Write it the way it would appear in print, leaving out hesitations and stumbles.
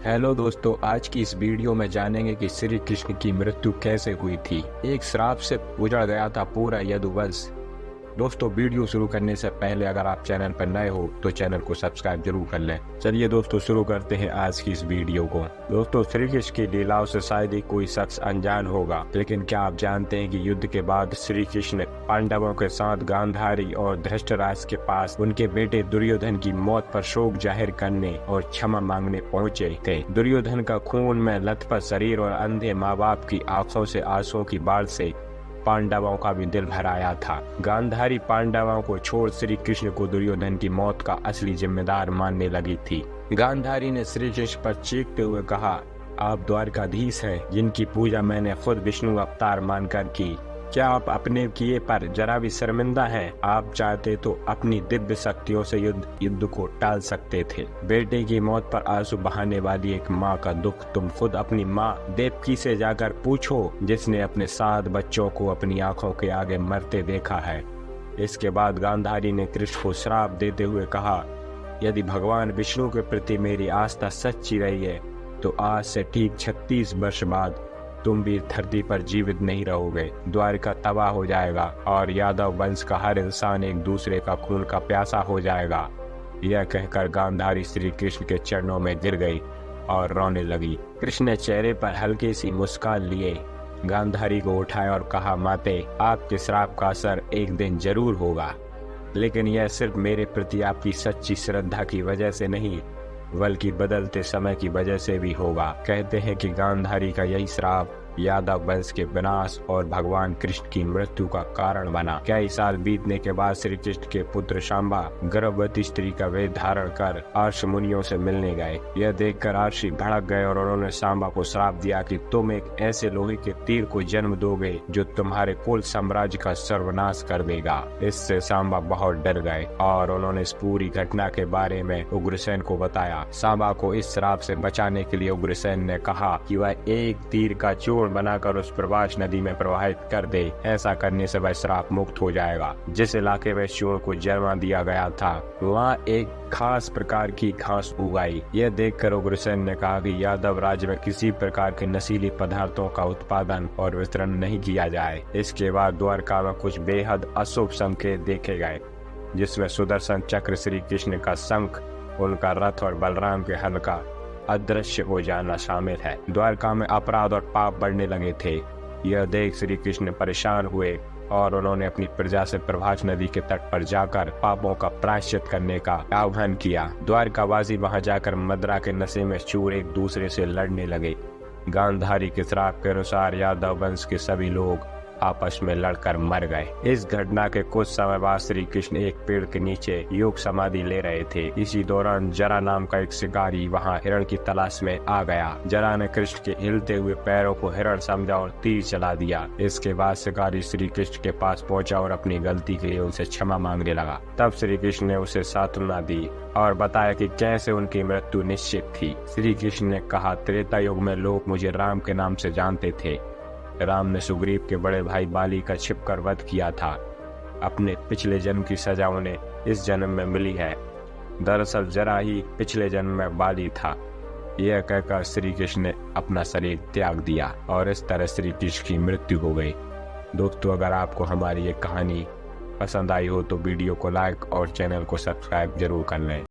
Hello दोस्तों, आज की इस वीडियो में जानेंगे कि श्री कृष्ण की मृत्यु कैसे हुई थी। एक श्राप से उजड़ गया था पूरा यदुवंश। दोस्तों, वीडियो शुरू करने से पहले अगर आप चैनल पर नए हो तो चैनल को सब्सक्राइब जरूर कर लें। चलिए दोस्तों, शुरू करते हैं आज की इस वीडियो को। दोस्तों, श्री कृष्ण की लीलाओं से शायद ही कोई शख्स अनजान होगा, लेकिन क्या आप जानते हैं कि युद्ध के बाद श्री कृष्ण पांडवों के साथ गांधारी और धृतराष्ट्र के पास उनके बेटे दुर्योधन की मौत पर शोक जाहिर करने और क्षमा मांगने पहुंचे थे। दुर्योधन का खून में लथपथ शरीर और अंधे माँ बाप की आंखों से आंसुओं की बाढ़ से पांडवों का भी दिल भर आया था। गांधारी पांडवों को छोड़ श्री कृष्ण को दुर्योधन की मौत का असली जिम्मेदार मानने लगी थी। गांधारी ने श्री कृष्ण पर चीखते हुए कहा, आप द्वारकाधीश हैं, जिनकी पूजा मैंने खुद विष्णु अवतार मानकर की। क्या आप अपने किए पर जरा भी शर्मिंदा हैं? आप चाहते तो अपनी दिव्य शक्तियों से युद्ध को टाल सकते थे। बेटे की मौत पर आंसू बहाने वाली एक माँ का दुख तुम खुद अपनी माँ देवकी से जाकर पूछो, जिसने अपने 7 बच्चों को अपनी आंखों के आगे मरते देखा है। इसके बाद गांधारी ने कृष्ण को श्राप देते हुए कहा, यदि भगवान विष्णु के प्रति मेरी आस्था सच्ची रही है तो आज से ठीक 36 वर्ष बाद तुम भी धरती पर जीवित नहीं रहोगे। द्वारका तबाह हो जाएगा और यादव वंश का हर इंसान एक दूसरे का खून का प्यासा हो जाएगा। यह कहकर गांधारी श्री कृष्ण के चरणों में गिर गई और रोने लगी। कृष्ण ने चेहरे पर हल्की सी मुस्कान लिए गांधारी को उठाया और कहा, माते, आपके श्राप का असर एक दिन जरूर होगा, लेकिन यह सिर्फ मेरे प्रति आपकी सच्ची श्रद्धा की वजह से नहीं, बल्कि बदलते समय की वजह से भी होगा। कहते हैं कि गांधारी का यही श्राप यादव वंश के विनाश और भगवान कृष्ण की मृत्यु का कारण बना। कई साल बीतने के बाद श्री कृष्ण के पुत्र शांबा गर्भवती स्त्री का वेश धारण कर अर्ष मुनियों से मिलने गए। यह देखकर अर्षि भड़क गए और उन्होंने शांबा को श्राप दिया कि तुम एक ऐसे लोहे के तीर को जन्म दोगे जो तुम्हारे कुल साम्राज्य का सर्वनाश कर देगा। इससे शांबा बहुत डर गए और उन्होंने इस पूरी घटना के बारे में उग्रसेन को बताया। शांबा को इस श्राप से बचाने के लिए उग्रसेन ने कहा कि वह एक तीर का चूर्ण बनाकर उस प्रवास नदी में प्रवाहित कर दे। ऐसा करने से वह श्राप मुक्त हो जाएगा। जिस इलाके में चूर्ण को जन्म दिया गया था वहाँ एक खास प्रकार की घास उगाई। यह देखकर उग्रसेन ने कहा कि यादव राज्य में किसी प्रकार के नशीली पदार्थों का उत्पादन और वितरण नहीं किया जाए। इसके बाद द्वारका में कुछ बेहद अशुभ संकेत देखे गए, जिसमें सुदर्शन चक्र, श्री कृष्ण का शंख, उनका रथ और बलराम के हल का अदृश्य हो जाना शामिल है। द्वारका में अपराध और पाप बढ़ने लगे थे। यह देख श्री कृष्ण परेशान हुए और उन्होंने अपनी प्रजा से प्रभास नदी के तट पर जाकर पापों का प्रायश्चित करने का आह्वान किया। द्वारकावासी वहां जाकर मदिरा के नशे में चूर एक दूसरे से लड़ने लगे। गांधारी के श्राप के अनुसार यादव वंश के सभी लोग आपस में लड़कर मर गए। इस घटना के कुछ समय बाद श्री कृष्ण एक पेड़ के नीचे योग समाधि ले रहे थे। इसी दौरान जरा नाम का एक शिकारी वहां हिरण की तलाश में आ गया। जरा ने कृष्ण के हिलते हुए पैरों को हिरण समझा और तीर चला दिया। इसके बाद शिकारी श्री कृष्ण के पास पहुंचा और अपनी गलती के लिए उनसे क्षमा मांगने लगा। तब श्री कृष्ण ने उसे सांत्वना दी और बताया कि कैसे उनकी मृत्यु निश्चित थी। श्री कृष्ण ने कहा, त्रेता युग में लोग मुझे राम के नाम से जानते थे। राम ने सुग्रीव के बड़े भाई बाली का छिपकर वध किया था। अपने पिछले जन्म की सजा उन्हें इस जन्म में मिली है। दरअसल जरा ही पिछले जन्म में बाली था। यह कहकर श्री कृष्ण ने अपना शरीर त्याग दिया और इस तरह श्री कृष्ण की मृत्यु हो गई। दोस्तों, अगर आपको हमारी ये कहानी पसंद आई हो तो वीडियो को लाइक और चैनल को सब्सक्राइब जरूर कर लें।